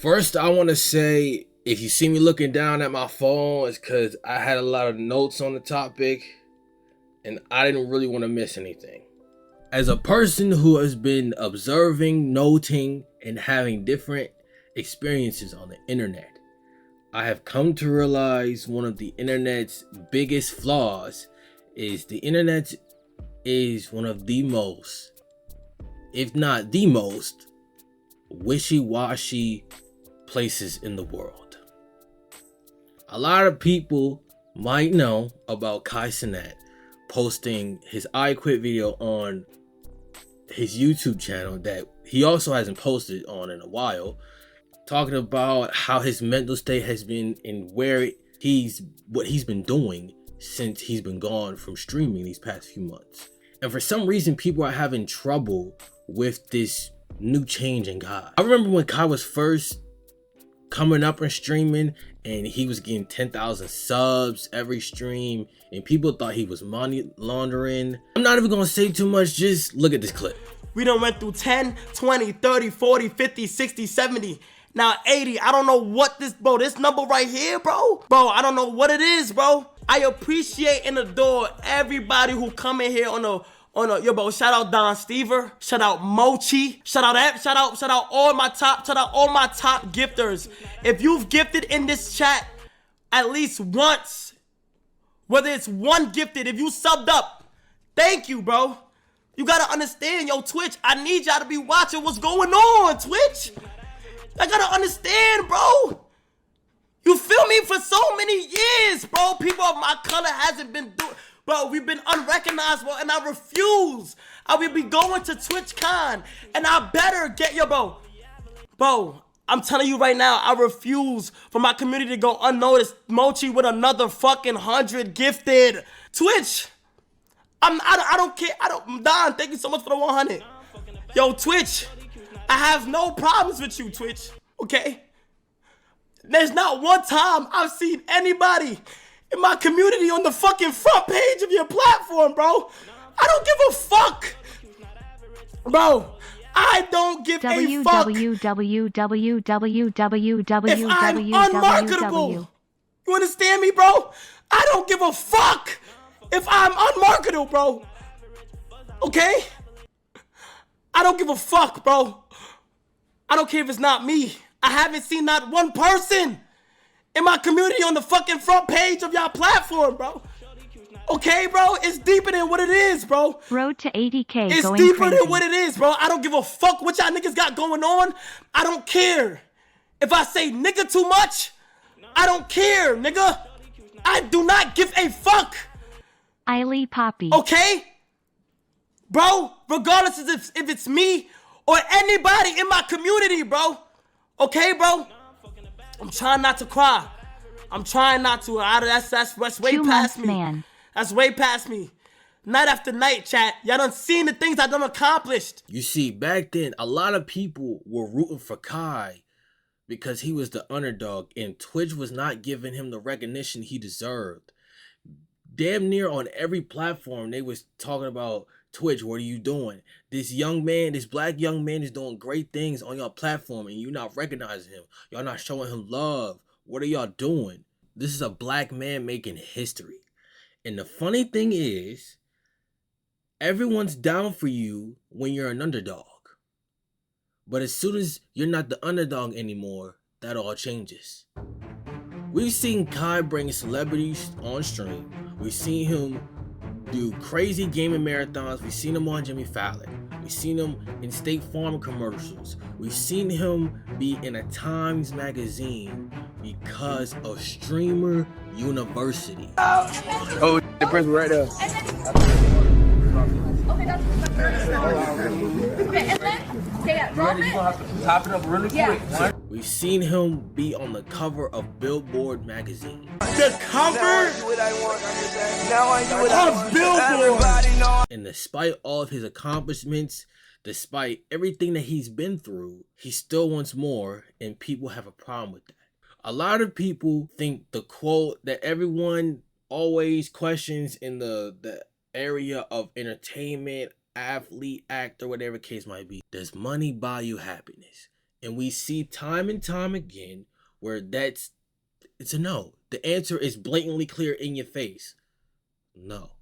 First, I want to say, if you see me looking down at my phone, it's because I had a lot of notes on the topic, and I didn't really want to miss anything. As a person who has been observing, noting, and having different experiences on the internet, I have come to realize one of the internet's biggest flaws is the internet is one of the most, if not the most, wishy-washy places in the world. A lot of people might know about Cenat posting his I Quit video on his YouTube channel that he also hasn't posted on in a while, talking about how his mental state has been and what he's been doing since he's been gone from streaming these past few months. And for some reason, people are having trouble with this new change in Kai. I remember when Kai was first coming up and streaming and he was getting 10,000 subs every stream and people thought he was money laundering. I'm not even gonna say too much, just look at this clip. We done went through 10, 20, 30, 40, 50, 60, 70, now 80. I don't know what this number right here, bro, I don't know what it is, bro. I appreciate and adore everybody who come in here on a yo, bro. Shout out Don Stever, shout out Mochi, shout out all my top gifters. If you've gifted in this chat at least once, whether it's one gifted, if you subbed up, thank you, bro. You gotta understand, yo, Twitch, I need y'all to be watching what's going on, Twitch. I gotta understand, bro. You feel me? For so many years, bro, people of my color hasn't been doing. Bro, we've been unrecognizable, and I refuse. I will be going to TwitchCon, and I better get your bro. I'm telling you right now, I refuse for my community to go unnoticed. Mochi with another fucking 100 gifted. Twitch, I don't care. Don, thank you so much for the 100. Yo, Twitch, I have no problems with you, Twitch. Okay. There's not one time I've seen anybody in my community on the fucking front page of your platform, bro. I don't give a fuck. Bro, I don't give a fuck. If I'm unmarketable. You understand me, bro? I don't give a fuck if I'm unmarketable, bro. Okay? I don't give a fuck, bro. I don't care if it's not me. I haven't seen not one person in my community on the fucking front page of y'all platform, bro. Okay, bro? It's deeper than what it is, bro. Road to 80K. It's deeper than what it is, bro. I don't give a fuck what y'all niggas got going on. I don't care. If I say nigga too much, I don't care, nigga. I do not give a fuck. Eily Poppy. Okay? Bro, regardless if it's me or anybody in my community, bro. Okay, bro? I'm trying not to cry. I'm trying not to. That's way past me. Man. That's way past me. Night after night, chat. Y'all done seen the things I done accomplished. You see, back then, a lot of people were rooting for Kai because he was the underdog and Twitch was not giving him the recognition he deserved. Damn near on every platform, they was talking about, Twitch, what are you doing? This young man, this black young man is doing great things on your platform and you're not recognizing him. Y'all not showing him love. What are y'all doing? This is a black man making history. And the funny thing is, everyone's down for you when you're an underdog. But as soon as you're not the underdog anymore, that all changes. We've seen Kai bring celebrities on stream. We've seen him do crazy gaming marathons. We've seen him on Jimmy Fallon. We've seen him in State Farm commercials. We've seen him be in a Times magazine because of Streamer University. Oh, the principal right there. Top it up really quick. We've seen him be on the cover of Billboard magazine. The cover of Billboard. And despite all of his accomplishments, despite everything that he's been through, he still wants more, and people have a problem with that. A lot of people think the quote that everyone always questions in the area of entertainment, athlete, actor, whatever case might be, does money buy you happiness? And we see time and time again where it's a no. The answer is blatantly clear in your face. No.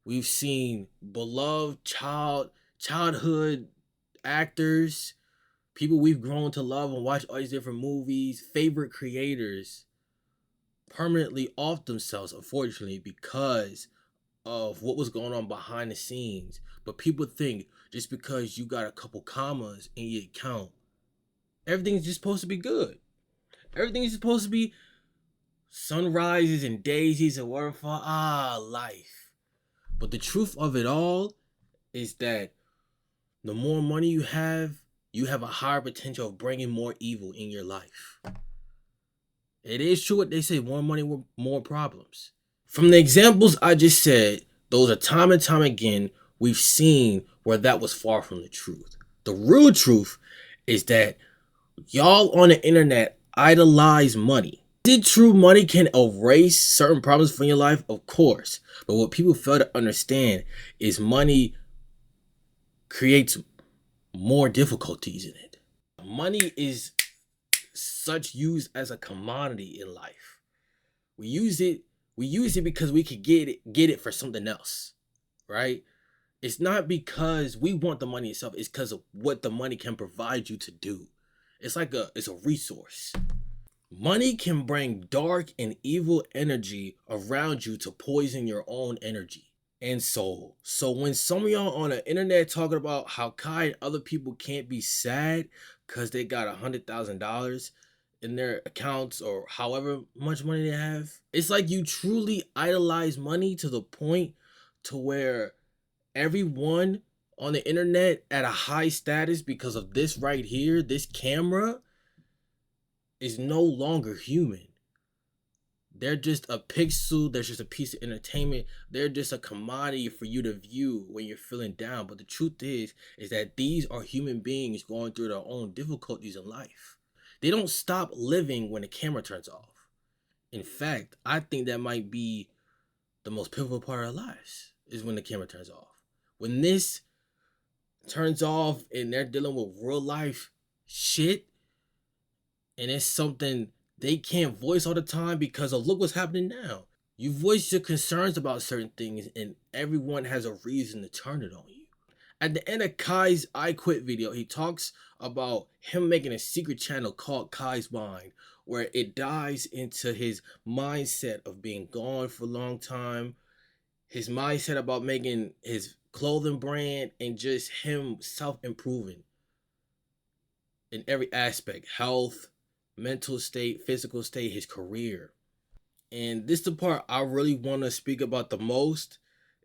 We've seen beloved childhood actors, people we've grown to love and watch all these different movies, favorite creators permanently off themselves, unfortunately, because of what was going on behind the scenes. But people think just because you got a couple commas in your account, everything's just supposed to be good. Everything is supposed to be sunrises and daisies and waterfall. Life. But the truth of it all is that the more money you have a higher potential of bringing more evil in your life. It is true what they say, more money, more problems. From the examples I just said, those are time and time again, we've seen where that was far from the truth. The real truth is that y'all on the internet idolize money. Is it true money can erase certain problems from your life? Of course. But what people fail to understand is money creates more difficulties in it. Money is such used as a commodity in life. We use it because we could get it for something else, right? It's not because we want the money itself, it's because of what the money can provide you to do. It's a resource. Money can bring dark and evil energy around you to poison your own energy and soul. So when some of y'all on the internet talking about how Kai and other people can't be sad because they got $100,000 in their accounts or however much money they have, it's like you truly idolize money to the point to where everyone on the internet at a high status because of this right here, this camera, is no longer human. They're just a pixel, they're just a piece of entertainment, they're just a commodity for you to view when you're feeling down. But the truth is that these are human beings going through their own difficulties in life. They don't stop living when the camera turns off. In fact, I think that might be the most pivotal part of our lives, is when the camera turns off. When this turns off and they're dealing with real life shit, and it's something they can't voice all the time because of look what's happening now. You voice your concerns about certain things and everyone has a reason to turn it on you. At the end of Kai's I Quit video, he talks about him making a secret channel called Kai's Mind, where it dives into his mindset of being gone for a long time, his mindset about making his clothing brand, and just him self-improving in every aspect, health, mental state, physical state, his career. And this is the part I really want to speak about the most,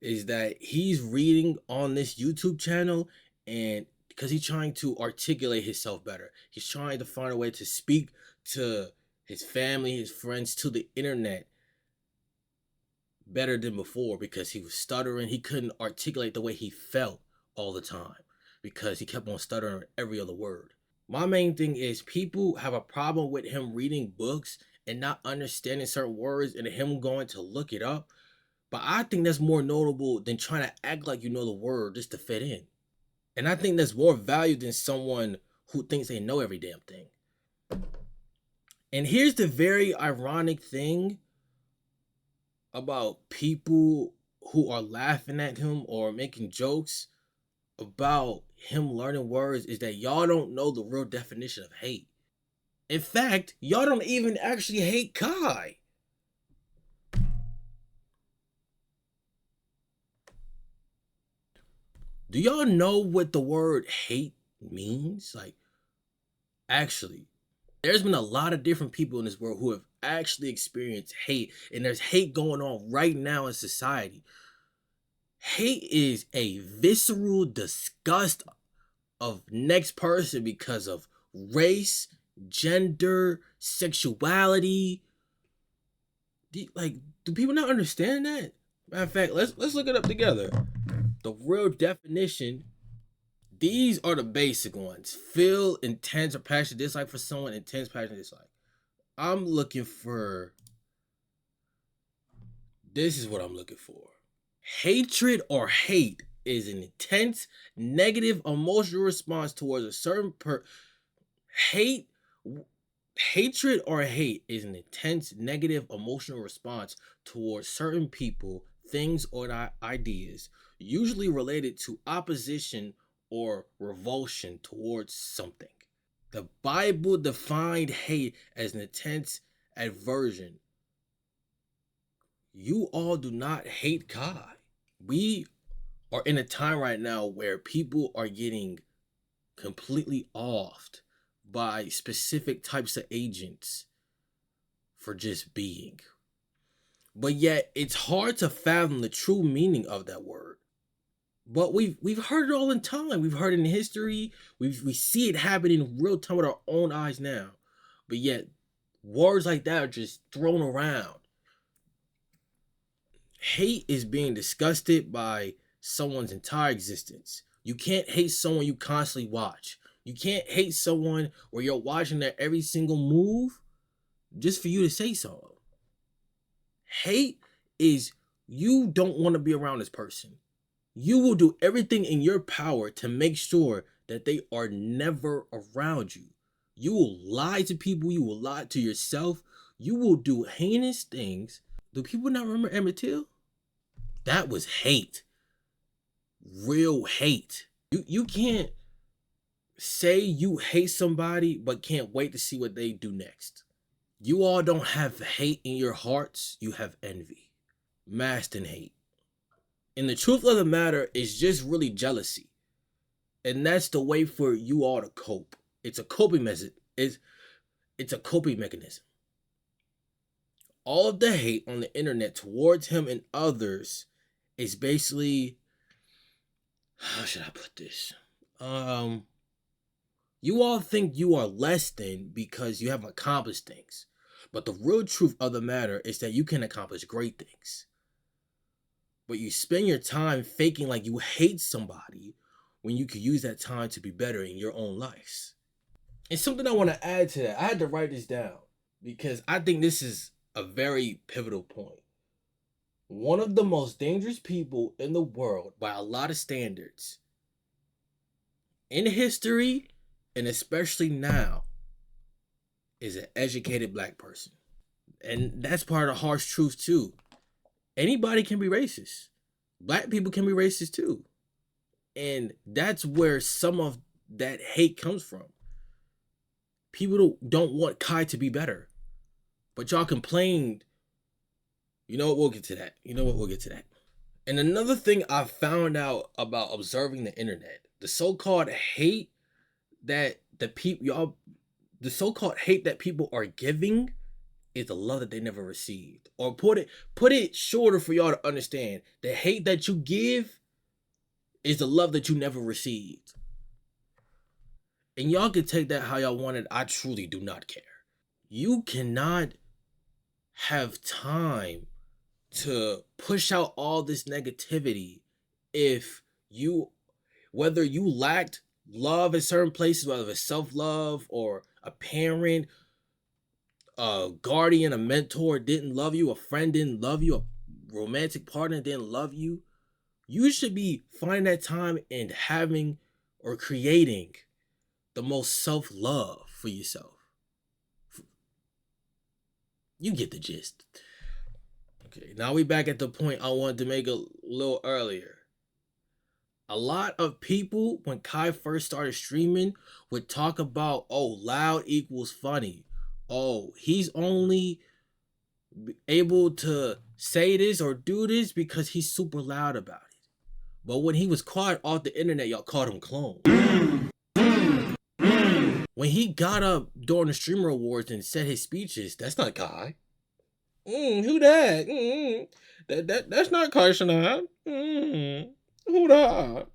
is that he's reading on this YouTube channel, and because he's trying to articulate himself better. He's trying to find a way to speak to his family, his friends, to the internet better than before, because he was stuttering. He couldn't articulate the way he felt all the time because he kept on stuttering every other word. My main thing is people have a problem with him reading books and not understanding certain words and him going to look it up. But I think that's more notable than trying to act like you know the word just to fit in. And I think that's more value than someone who thinks they know every damn thing. And here's the very ironic thing about people who are laughing at him or making jokes about him learning words, is that y'all don't know the real definition of hate. In fact, y'all don't even actually hate Kai. Do y'all know what the word hate means? Like, actually, there's been a lot of different people in this world who have actually experienced hate, and there's hate going on right now in society. Hate is a visceral disgust of next person because of race, gender, sexuality. Do people not understand that? Matter of fact, let's look it up together. The real definition. These are the basic ones. Feel intense or passionate dislike for someone, intense passionate dislike. I'm looking for. This is what I'm looking for. Hatred or hate is an intense, negative emotional response towards a certain Hate, hatred or hate is an intense negative emotional response towards certain people, things, or ideas, usually related to opposition or revulsion towards something. The Bible defined hate as an intense aversion. You all do not hate God. We are in a time right now where people are getting completely offed by specific types of agents for just being. But yet it's hard to fathom the true meaning of that word. But we've heard it all in time. We've heard it in history. We see it happen in real time with our own eyes now. But yet words like that are just thrown around. Hate is being disgusted by someone's entire existence. You can't hate someone you constantly watch. You can't hate someone where you're watching their every single move just for you to say so. Hate is you don't want to be around this person. You will do everything in your power to make sure that they are never around you. You will lie to people. You will lie to yourself. You will do heinous things. Do people not remember Emmett Till? That was hate. Real hate. You can't say you hate somebody but can't wait to see what they do next. You all don't have hate in your hearts. You have envy. Masked in hate. And the truth of the matter is just really jealousy. And that's the way for you all to cope. It's a coping method. It's a coping mechanism. All of the hate on the internet towards him and others is basically, how should I put this? You all think you are less than because you have accomplished things. But the real truth of the matter is that you can accomplish great things. But you spend your time faking like you hate somebody when you could use that time to be better in your own lives. It's something I want to add to that. I had to write this down because I think this is a very pivotal point. One of the most dangerous people in the world by a lot of standards in history and especially now is an educated black person. And that's part of the harsh truth too. Anybody can be racist. Black people can be racist too. And that's where some of that hate comes from. People don't want Kai to be better. But y'all complained. You know what? We'll get to that. We'll get to that. And another thing I found out about observing the internet, the so-called hate that the so-called hate that people are giving is the love that they never received. Or put it shorter for y'all to understand. The hate that you give is the love that you never received. And y'all can take that how y'all want it. I truly do not care. You cannot have time to push out all this negativity whether you lacked love in certain places, whether it's self-love or a parent, a guardian, a mentor didn't love you, a friend didn't love you, a romantic partner didn't love you. You should be finding that time and having or creating the most self-love for yourself. You get the gist. Okay, now we back at the point I wanted to make a little earlier. A lot of people, when Kai first started streaming, would talk about, oh, loud equals funny. Oh, he's only able to say this or do this because he's super loud about it. But when he was quiet off the internet, y'all called him clone. When he got up during the Streamer Awards and said his speeches, that's not Kai. Who that? That's not Kai Cenat. Who that?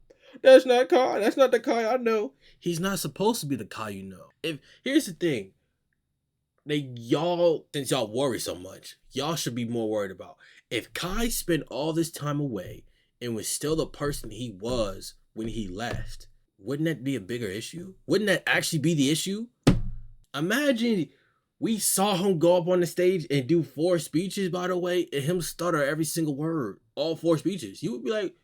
That's not Kai. That's not the Kai I know. He's not supposed to be the Kai you know. Here's the thing. Since y'all worry so much, y'all should be more worried about. If Kai spent all this time away and was still the person he was when he left, wouldn't that be a bigger issue? Wouldn't that actually be the issue? Imagine we saw him go up on the stage and do 4 speeches, by the way, and him stutter every single word, all 4 speeches. You would be like,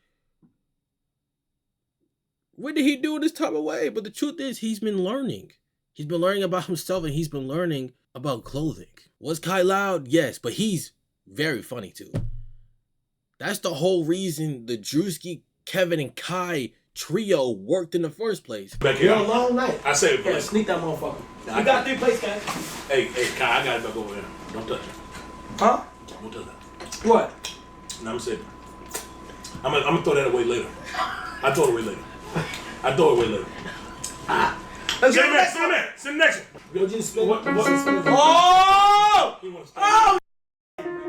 what did he do this time away? But the truth is, he's been learning. He's been learning about himself and he's been learning about clothing. Was Kai loud? Yes, but he's very funny too. That's the whole reason the Drewski, Kevin, and Kai trio worked in the first place. Back here. You're a long night. I say it, Yeah, bro. sneak that motherfucker. You got 3 plates, guys. Hey, Kai, I got it back over there. Don't touch it. Huh? Don't touch that. What? No, I'm saying. I'm gonna throw that away later. I throw it away later. I throw it away later. Let's Sit go in there. Sit in there. Sit in the next one. Would you spin? What? Oh! He wants to Oh!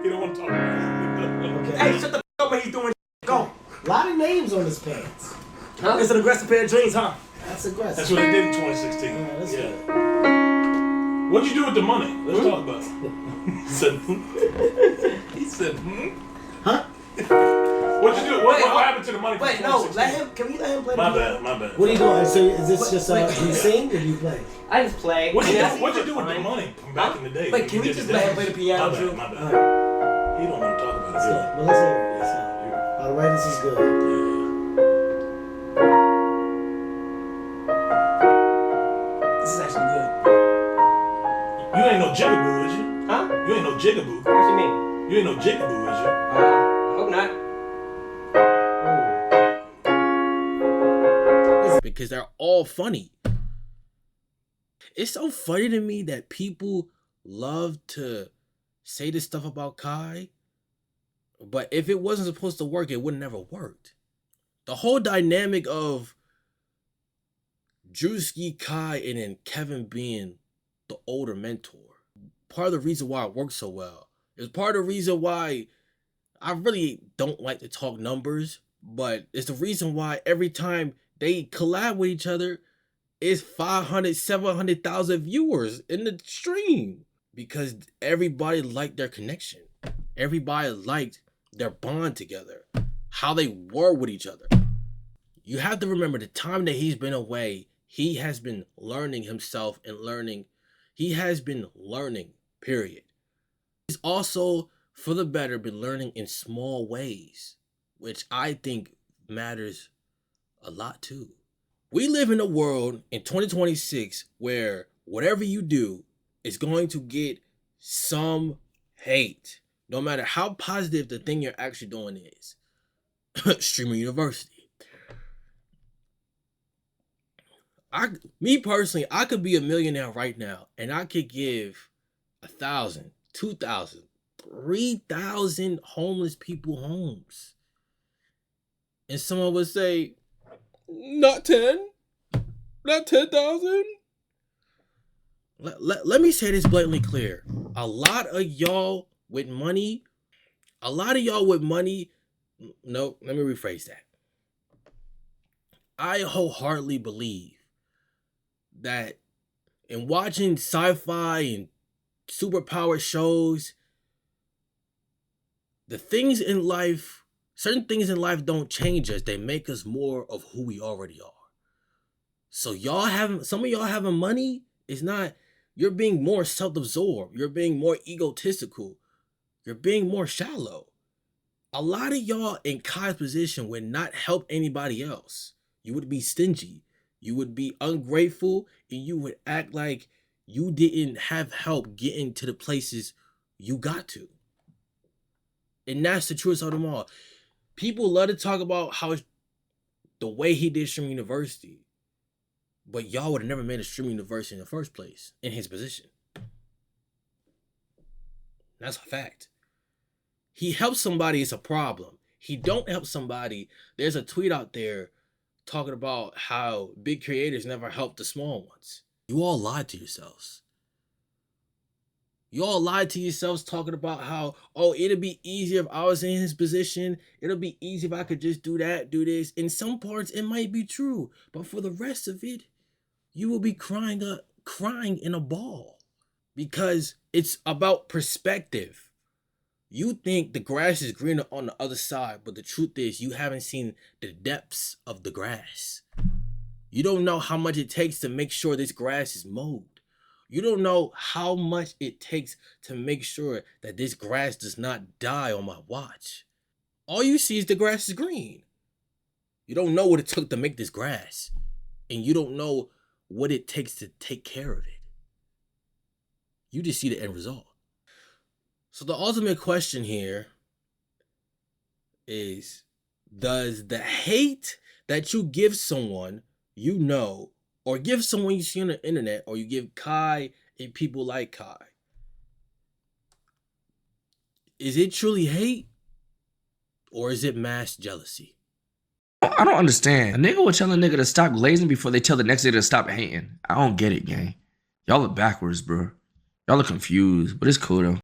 He don't want to talk about it. Hey, shut the f up when he's doing go. A lot of names on his pants. Huh? It's an aggressive pair of jeans, huh? That's aggressive. That's what they did in 2016. Yeah, that's Yeah. good. What'd you do with the money? Let's talk about it. He said, he said, Huh? What'd you do? What happened to the money? Wait, from no, 2016? let him. Can we let him play the My piano? bad, my bad. What are you doing? So is this just wait, do you sing or do you play? I just play. What'd you I mean, do? What'd you do with the fine. money from back in the day? Wait, when can you we did just the let him dance? play the piano, My Drew? bad, my bad. Alright. He don't want to talk about it. Let's Yeah. well, let's hear it. Let's hear it. All right, this is good. This is actually good. You ain't no jigaboo, is you? Huh? You ain't no jigaboo. What you mean? You ain't no jigaboo, is you? I hope not. Because they're all funny. It's so funny to me that people love to say this stuff about Kai, but if it wasn't supposed to work, it would never worked. The whole dynamic of Drewski, Kai, and then Kevin being the older mentor, part of the reason why it works so well is part of the reason why I really don't like to talk numbers, but it's the reason why every time they collab with each other, it's 500, 700,000 viewers in the stream because everybody liked their connection. Everybody liked their bond together, how they were with each other. You have to remember the time that he's been away, he has been learning himself and learning. He has been learning, period. He's also, for the better, been learning in small ways, which I think matters a lot too. We live in a world in 2026 where whatever you do is going to get some hate, no matter how positive the thing you're actually doing is. Streamer University. Me personally, I could be a millionaire right now and I could give 1,000, 2,000, 3,000 homeless people homes. And someone would say, not 10, not 10,000. Let me say this blatantly clear. A lot of y'all with money, no, let me rephrase that. I wholeheartedly believe that in watching sci-fi and superpower shows, certain things in life don't change us. They make us more of who we already are. So some of y'all having money is not, you're being more self-absorbed. You're being more egotistical. You're being more shallow. A lot of y'all in Kai's position would not help anybody else. You would be stingy. You would be ungrateful, and you would act like you didn't have help getting to the places you got to. And that's the truth of them all. People love to talk about how the way he did Stream University, but y'all would have never made a Stream University in the first place in his position. That's a fact. He helps somebody, it's a problem. He don't help somebody. There's a tweet out there talking about how big creators never help the small ones. You all lied to yourselves. You all lied to yourselves talking about how, oh, it'll be easier if I was in his position. It'll be easy if I could just do that, do this. In some parts, it might be true. But for the rest of it, you will be crying in a ball. Because it's about perspective. You think the grass is greener on the other side, but the truth is you haven't seen the depths of the grass. You don't know how much it takes to make sure this grass is mowed. You don't know how much it takes to make sure that this grass does not die on my watch. All you see is the grass is green. You don't know what it took to make this grass. And you don't know what it takes to take care of it. You just see the end result. So the ultimate question here is, does the hate that you give someone you know, or give someone you see on the internet, or you give Kai and people like Kai, is it truly hate, or is it mass jealousy? I don't understand. A nigga will tell a nigga to stop glazing before they tell the next nigga to stop hating. I don't get it, gang. Y'all are backwards, bro. Y'all are confused, but it's cool though.